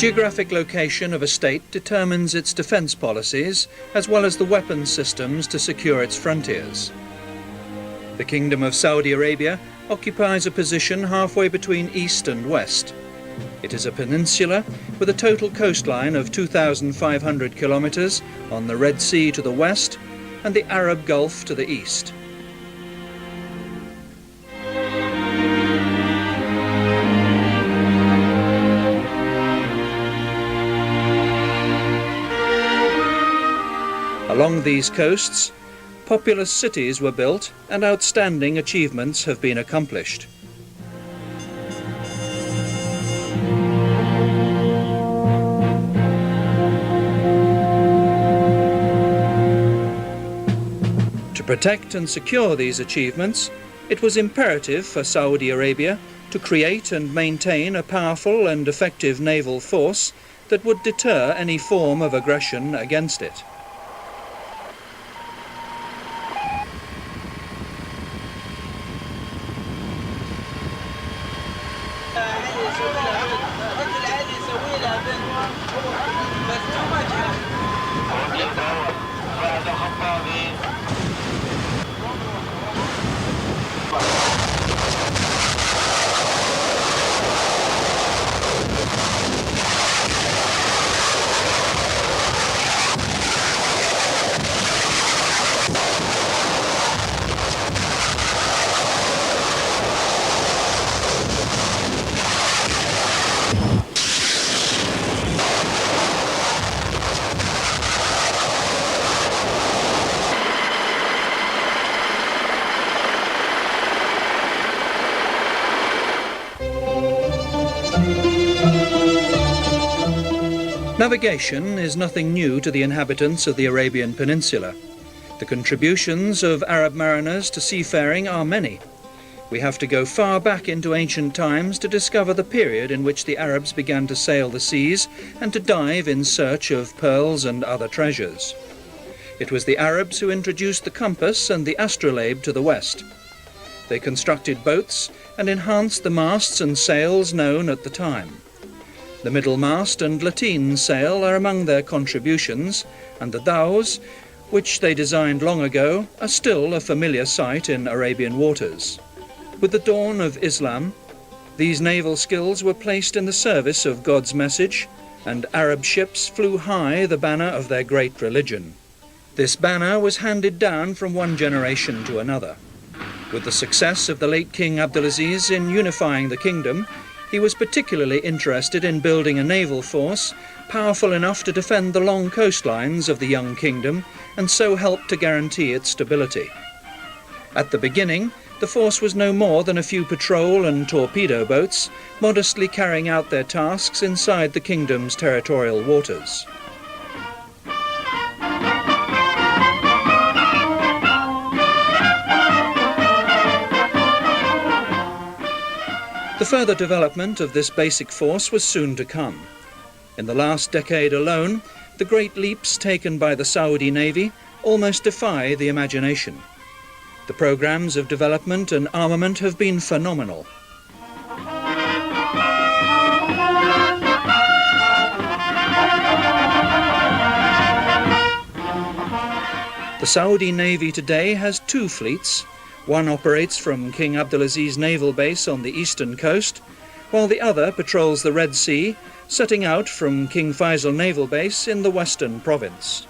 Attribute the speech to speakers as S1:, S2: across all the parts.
S1: geographic location of a state determines its defence policies as well as the weapons systems to secure its frontiers. The Kingdom of Saudi Arabia occupies a position halfway between east and west. It is a peninsula with a total coastline of 2,500 kilometres on the Red Sea to the west and the Arab Gulf to the east. Along these coasts, populous cities were built and outstanding achievements have been accomplished. To protect and secure these achievements, it was imperative for Saudi Arabia to create and maintain a powerful and effective naval force that would deter any form of aggression against it. Navigation is nothing new to the inhabitants of the Arabian Peninsula. The contributions of Arab mariners to seafaring are many. We have to go far back into ancient times to discover the period in which the Arabs began to sail the seas and to dive in search of pearls and other treasures. It was the Arabs who introduced the compass and the astrolabe to the west. They constructed boats and enhanced the masts and sails known at the time. The middle mast and lateen sail are among their contributions, and the dhows, which they designed long ago, are still a familiar sight in Arabian waters. With the dawn of Islam, these naval skills were placed in the service of God's message, and Arab ships flew high the banner of their great religion. This banner was handed down from one generation to another. With the success of the late King Abdulaziz in unifying the kingdom, he was particularly interested in building a naval force powerful enough to defend the long coastlines of the young kingdom and so help to guarantee its stability. At the beginning, the force was no more than a few patrol and torpedo boats, modestly carrying out their tasks inside the kingdom's territorial waters. The further development of this basic force was soon to come. In the last decade alone, the great leaps taken by the Saudi Navy almost defy the imagination. The programs of development and armament have been phenomenal. The Saudi Navy today has two fleets. One operates from King Abdulaziz Naval Base on the eastern coast, while the other patrols the Red Sea, setting out from King Faisal Naval Base in the western province.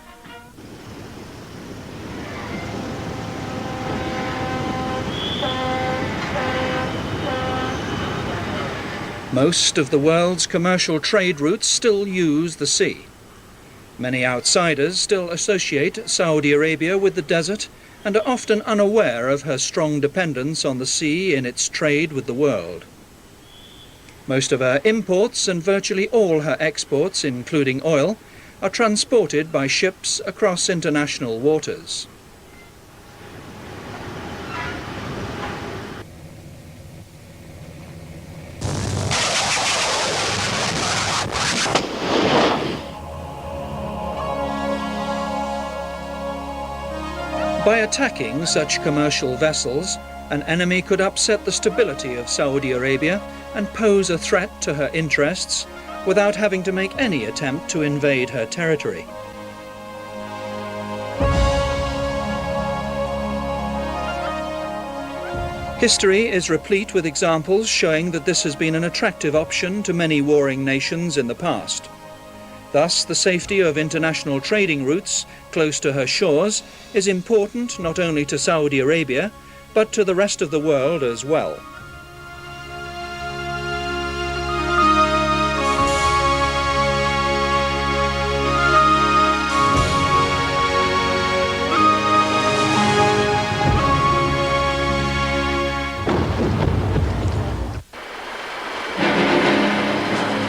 S1: Most of the world's commercial trade routes still use the sea. Many outsiders still associate Saudi Arabia with the desert and are often unaware of her strong dependence on the sea in its trade with the world. Most of her imports and virtually all her exports, including oil, are transported by ships across international waters. By attacking such commercial vessels, an enemy could upset the stability of Saudi Arabia and pose a threat to her interests, without having to make any attempt to invade her territory. History is replete with examples showing that this has been an attractive option to many warring nations in the past. Thus, the safety of international trading routes close to her shores is important not only to Saudi Arabia, but to the rest of the world as well.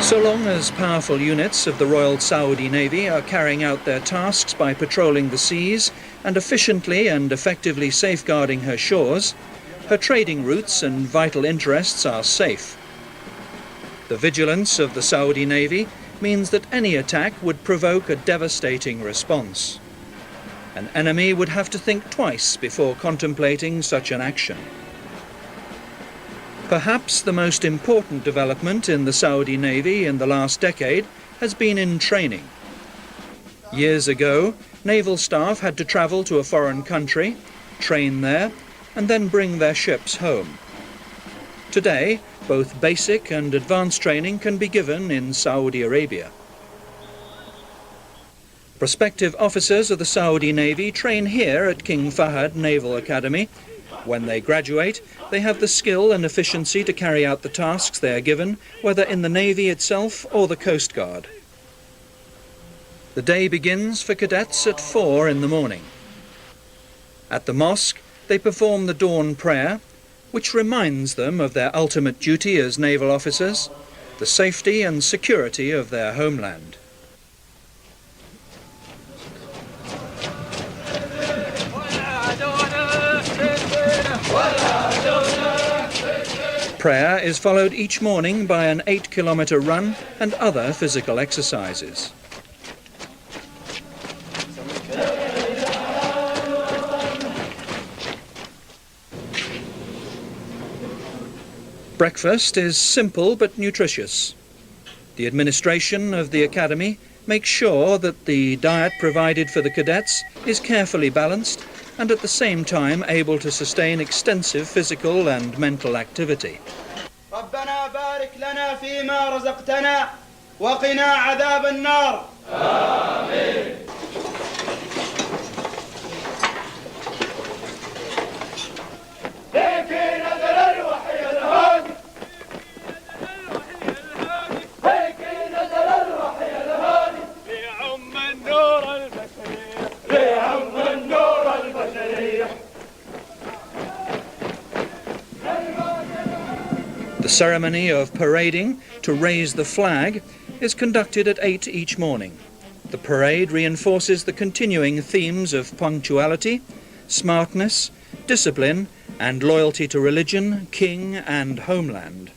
S1: So long as powerful units of the Royal Saudi Navy are carrying out their tasks by patrolling the seas and efficiently and effectively safeguarding her shores, her trading routes and vital interests are safe. The vigilance of the Saudi Navy means that any attack would provoke a devastating response. An enemy would have to think twice before contemplating such an action. Perhaps the most important development in the Saudi Navy in the last decade has been in training. Years ago, naval staff had to travel to a foreign country, train there, and then bring their ships home. Today, both basic and advanced training can be given in Saudi Arabia. Prospective officers of the Saudi Navy train here at King Fahd Naval Academy. When they graduate, they have the skill and efficiency to carry out the tasks they are given, whether in the Navy itself or the Coast Guard. The day begins for cadets at 4 in the morning. At the mosque, they perform the dawn prayer, which reminds them of their ultimate duty as naval officers, the safety and security of their homeland. Prayer is followed each morning by an 8-kilometre run and other physical exercises. Breakfast is simple but nutritious. The administration of the academy makes sure that the diet provided for the cadets is carefully balanced and at the same time able to sustain extensive physical and mental activity.
S2: ربنا بارك لنا فيما رزقتنا وقنا عذاب النار. آمين.
S1: The ceremony of parading to raise the flag is conducted at 8 each morning. The parade reinforces the continuing themes of punctuality, smartness, discipline, and loyalty to religion, king, and homeland.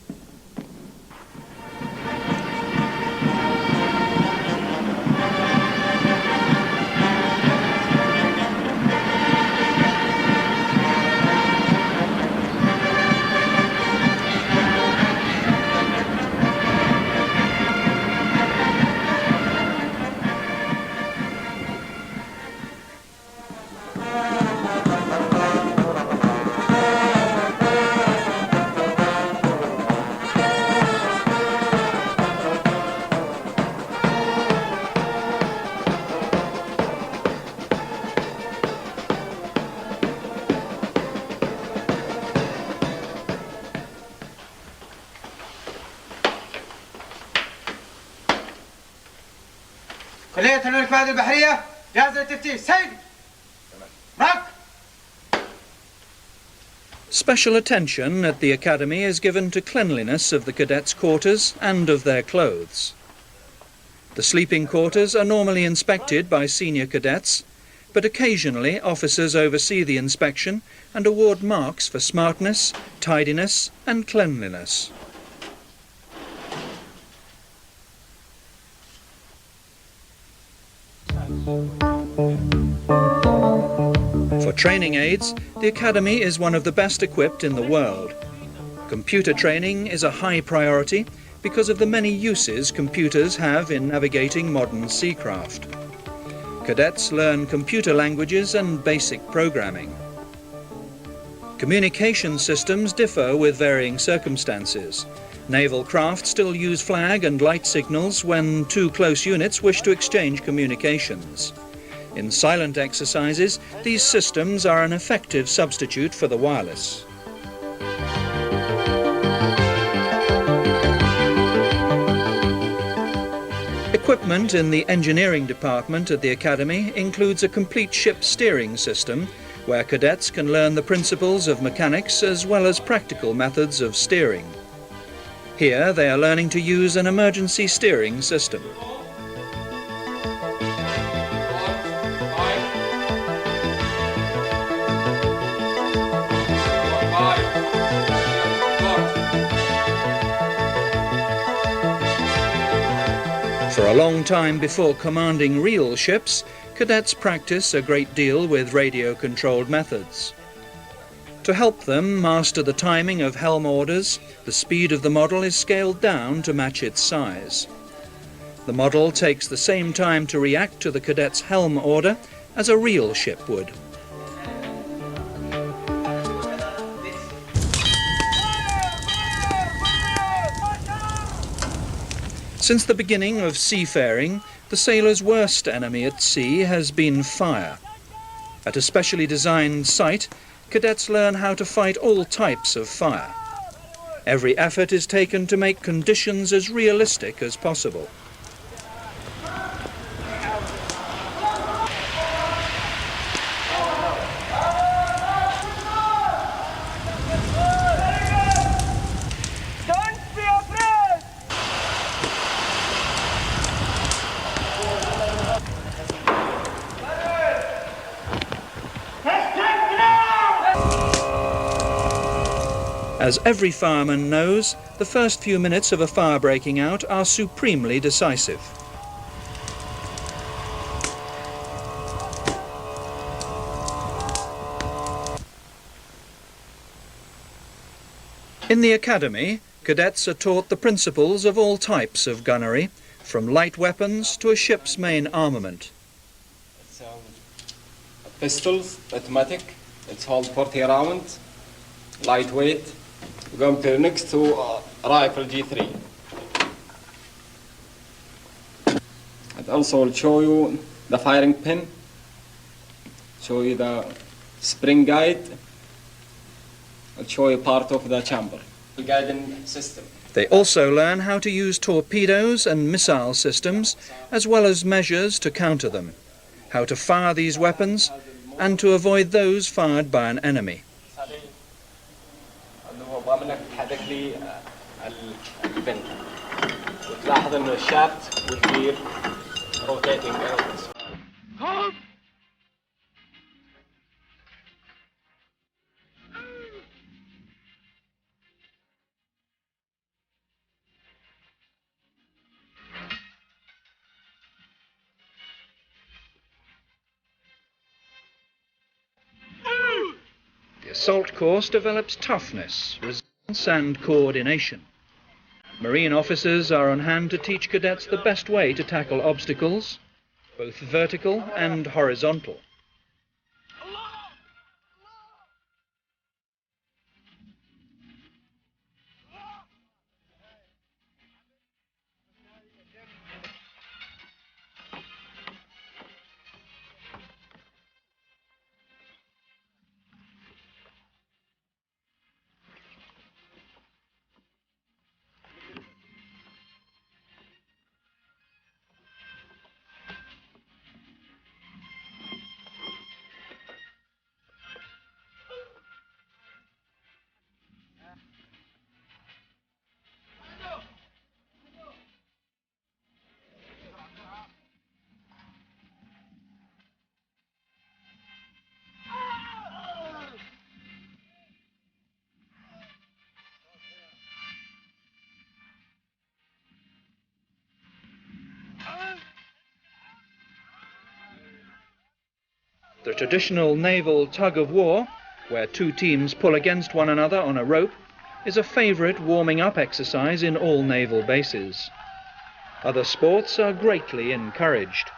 S2: كلية الملك فهد البحرية جاهزة للتفتيش. سيد راك.
S1: Special attention at the academy is given to cleanliness of the cadets' quarters and of their clothes. The sleeping quarters are normally inspected by senior cadets, but occasionally officers oversee the inspection and award marks for smartness, tidiness and cleanliness. For training aids, the Academy is one of the best equipped in the world. Computer training is a high priority because of the many uses computers have in navigating modern seacraft. Cadets learn computer languages and basic programming. Communication systems differ with varying circumstances. Naval craft still use flag and light signals when two close units wish to exchange communications. In silent exercises, these systems are an effective substitute for the wireless. Equipment in the engineering department at the Academy includes a complete ship steering system, where cadets can learn the principles of mechanics as well as practical methods of steering. Here they are learning to use an emergency steering system. For a long time before commanding real ships, cadets practice a great deal with radio-controlled methods. To help them master the timing of helm orders, the speed of the model is scaled down to match its size. The model takes the same time to react to the cadet's helm order as a real ship would. Since the beginning of seafaring, the sailor's worst enemy at sea has been fire. At a specially designed site, cadets learn how to fight all types of fire. Every effort is taken to make conditions as realistic as possible. As every fireman knows, the first few minutes of a fire breaking out are supremely decisive. In the academy, cadets are taught the principles of all types of gunnery, from light weapons to a ship's main armament.
S3: It's pistols, automatic, it's hold 40 rounds, lightweight. We're going to next to rifle G3. It also will show you the firing pin, show you the spring guide, I'll show you part of the chamber, the guiding system.
S1: They also learn how to use torpedoes and missile systems, as well as measures to counter them, how to fire these weapons, and to avoid those fired by an enemy.
S3: ضامنك تحرك لي البن وتلاحظ انه الشافت والجير روتيتنج outwards.
S1: The assault course develops toughness, resilience and coordination. Marine officers are on hand to teach cadets the best way to tackle obstacles, both vertical and horizontal. The traditional naval tug-of-war, where two teams pull against one another on a rope, is a favourite warming-up exercise in all naval bases. Other sports are greatly encouraged.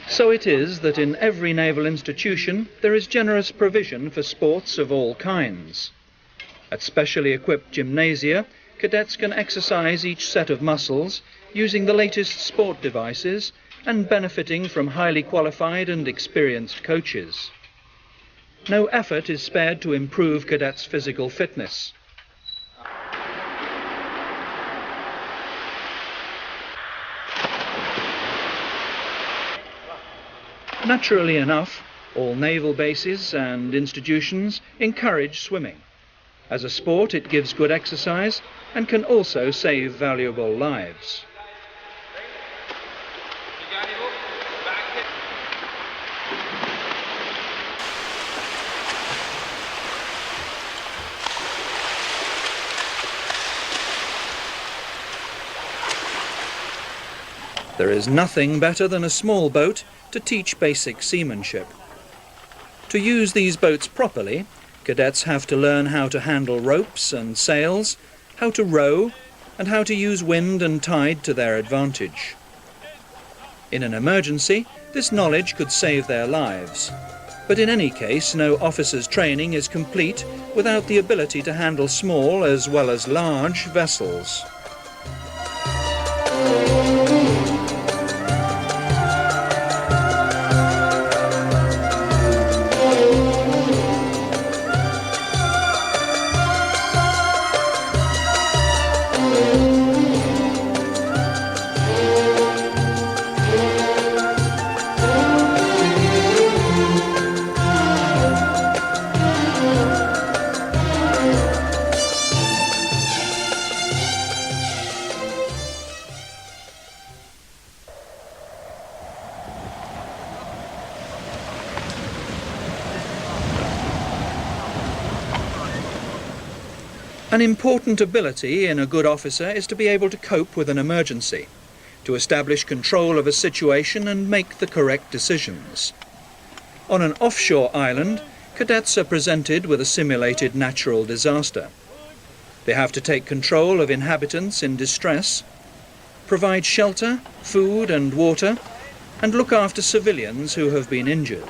S1: So it is that in every naval institution there is generous provision for sports of all kinds. At specially equipped gymnasia, cadets can exercise each set of muscles using the latest sport devices and benefiting from highly qualified and experienced coaches. No effort is spared to improve cadets' physical fitness. Naturally enough, all naval bases and institutions encourage swimming. As a sport, it gives good exercise and can also save valuable lives. There is nothing better than a small boat to teach basic seamanship. To use these boats properly, cadets have to learn how to handle ropes and sails, how to row, and how to use wind and tide to their advantage. In an emergency, this knowledge could save their lives. But in any case, no officer's training is complete without the ability to handle small as well as large vessels. An important ability in a good officer is to be able to cope with an emergency, to establish control of a situation and make the correct decisions. On an offshore island, cadets are presented with a simulated natural disaster. They have to take control of inhabitants in distress, provide shelter, food and water, and look after civilians who have been injured.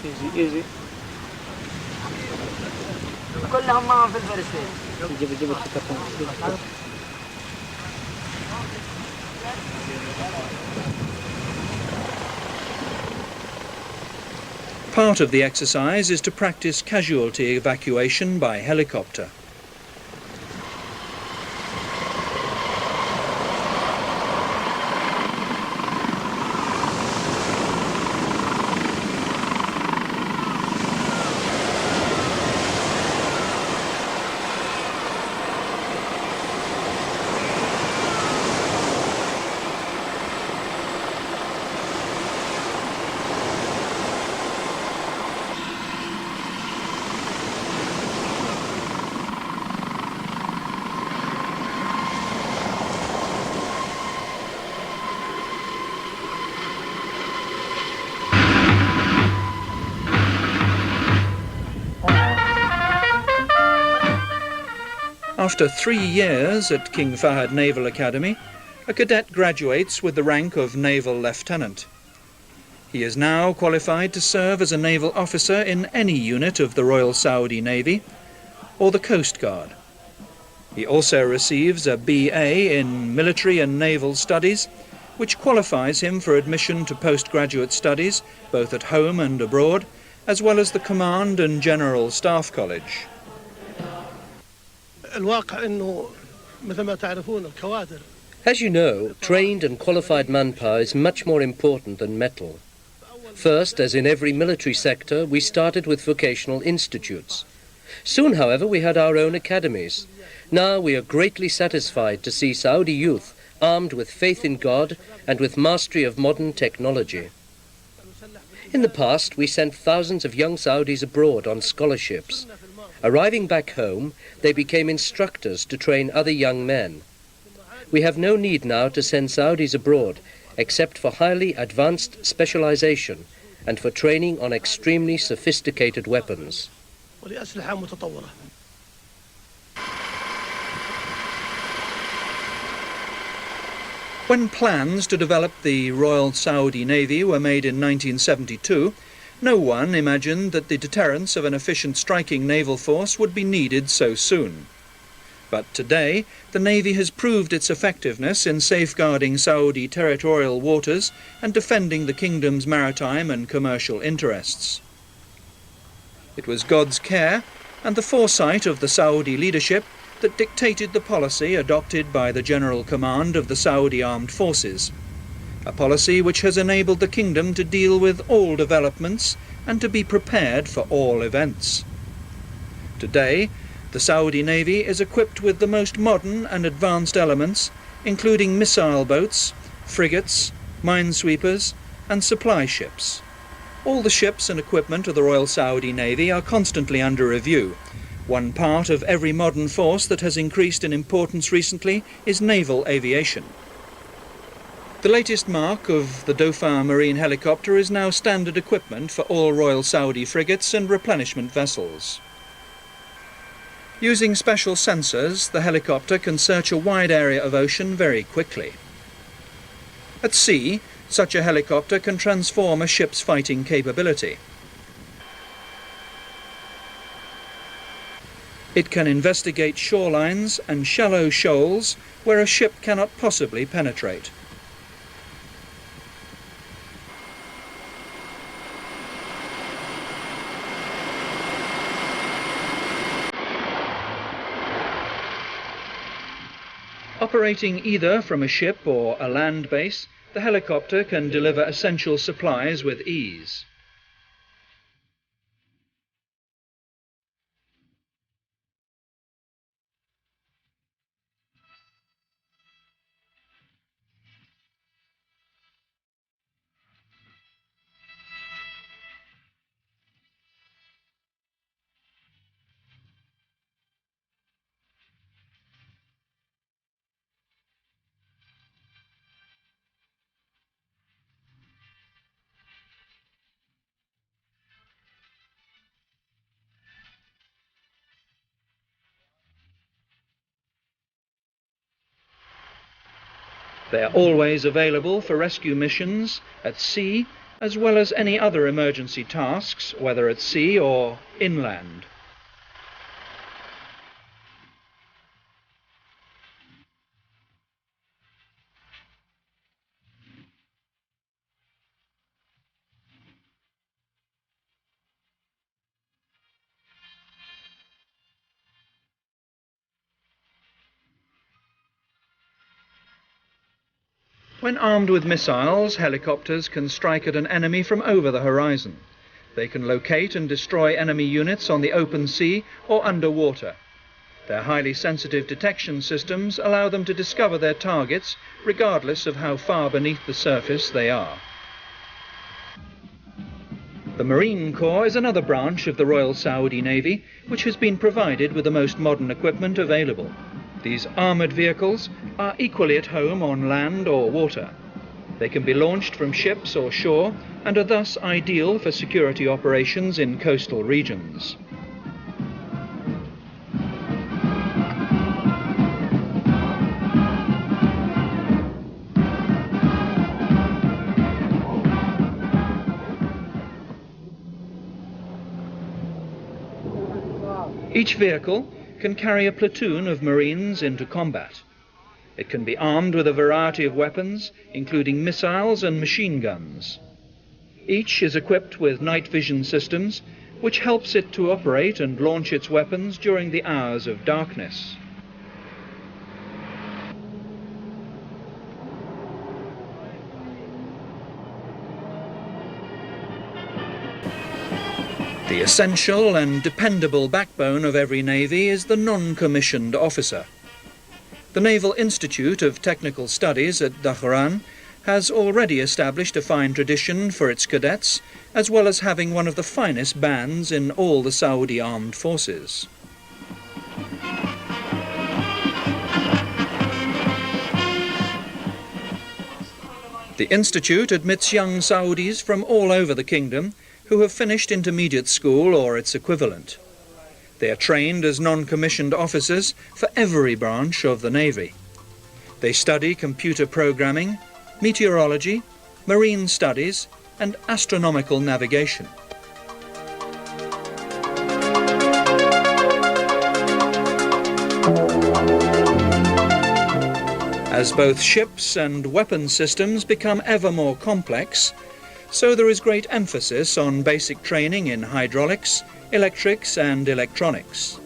S4: Easy, easy. كلهم معهم في الفرسين. جيب الكرتون.
S1: Part of the exercise is to practice casualty evacuation by helicopter. After 3 years at King Fahd Naval Academy, a cadet graduates with the rank of Naval Lieutenant. He is now qualified to serve as a naval officer in any unit of the Royal Saudi Navy or the Coast Guard. He also receives a BA in Military and Naval Studies, which qualifies him for admission to postgraduate studies both at home and abroad, as well as the Command and General Staff College.
S5: As you know, trained and qualified manpower is much more important than metal. First, as in every military sector, we started with vocational institutes. Soon, however, we had our own academies. Now we are greatly satisfied to see Saudi youth armed with faith in God and with mastery of modern technology. In the past, we sent thousands of young Saudis abroad on scholarships. Arriving back home, they became instructors to train other young men. We have no need now to send Saudis abroad, except for highly advanced specialization and for training on extremely sophisticated weapons.
S1: When plans to develop the Royal Saudi Navy were made in 1972, no one imagined that the deterrence of an efficient striking naval force would be needed so soon. But today, the Navy has proved its effectiveness in safeguarding Saudi territorial waters and defending the kingdom's maritime and commercial interests. It was God's care and the foresight of the Saudi leadership that dictated the policy adopted by the General Command of the Saudi Armed Forces, a policy which has enabled the kingdom to deal with all developments and to be prepared for all events. Today, the Saudi Navy is equipped with the most modern and advanced elements, including missile boats, frigates, minesweepers, and supply ships. All the ships and equipment of the Royal Saudi Navy are constantly under review. One part of every modern force that has increased in importance recently is naval aviation. The latest mark of the Dauphin marine helicopter is now standard equipment for all Royal Saudi frigates and replenishment vessels. Using special sensors, the helicopter can search a wide area of ocean very quickly. At sea, such a helicopter can transform a ship's fighting capability. It can investigate shorelines and shallow shoals where a ship cannot possibly penetrate. Operating either from a ship or a land base, the helicopter can deliver essential supplies with ease. They are always available for rescue missions at sea, as well as any other emergency tasks, whether at sea or inland. When armed with missiles, helicopters can strike at an enemy from over the horizon. They can locate and destroy enemy units on the open sea or underwater. Their highly sensitive detection systems allow them to discover their targets regardless of how far beneath the surface they are. The Marine Corps is another branch of the Royal Saudi Navy which has been provided with the most modern equipment available. These armoured vehicles are equally at home on land or water. They can be launched from ships or shore and are thus ideal for security operations in coastal regions. Each vehicle can carry a platoon of Marines into combat. It can be armed with a variety of weapons, including missiles and machine guns. Each is equipped with night vision systems, which helps it to operate and launch its weapons during the hours of darkness. The essential and dependable backbone of every navy is the non-commissioned officer. The Naval Institute of Technical Studies at Dhahran has already established a fine tradition for its cadets, as well as having one of the finest bands in all the Saudi armed forces. The Institute admits young Saudis from all over the kingdom who have finished intermediate school or its equivalent. They are trained as non-commissioned officers for every branch of the Navy. They study computer programming, meteorology, marine studies and astronomical navigation. As both ships and weapon systems become ever more complex, so there is great emphasis on basic training in hydraulics, electrics and electronics.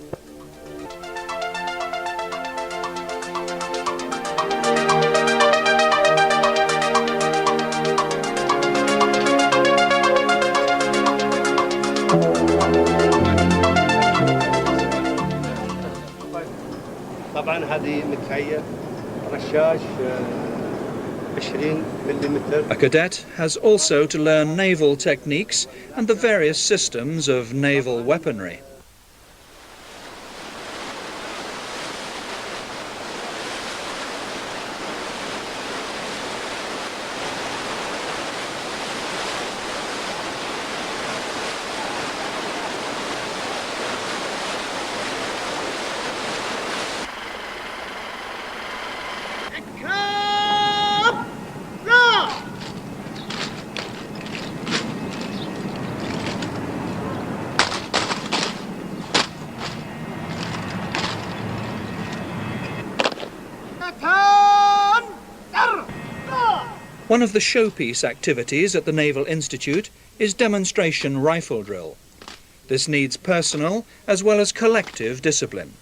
S6: طبعا هذه مدفعية رشاش 20 ملم.
S1: A cadet has also to learn naval techniques and the various systems of naval weaponry. One of the showpiece activities at the Naval Institute is demonstration rifle drill. This needs personal as well as collective discipline.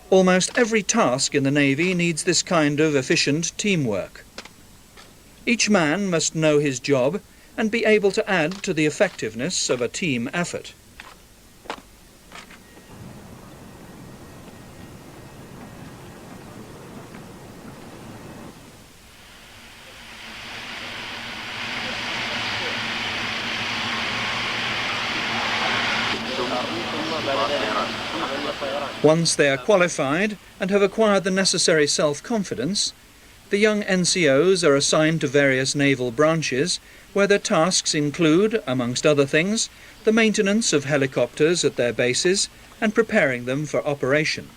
S1: Almost every task in the Navy needs this kind of efficient teamwork. Each man must know his job and be able to add to the effectiveness of a team effort. Once they are qualified and have acquired the necessary self-confidence, the young NCOs are assigned to various naval branches where their tasks include, amongst other things, the maintenance of helicopters at their bases and preparing them for operation.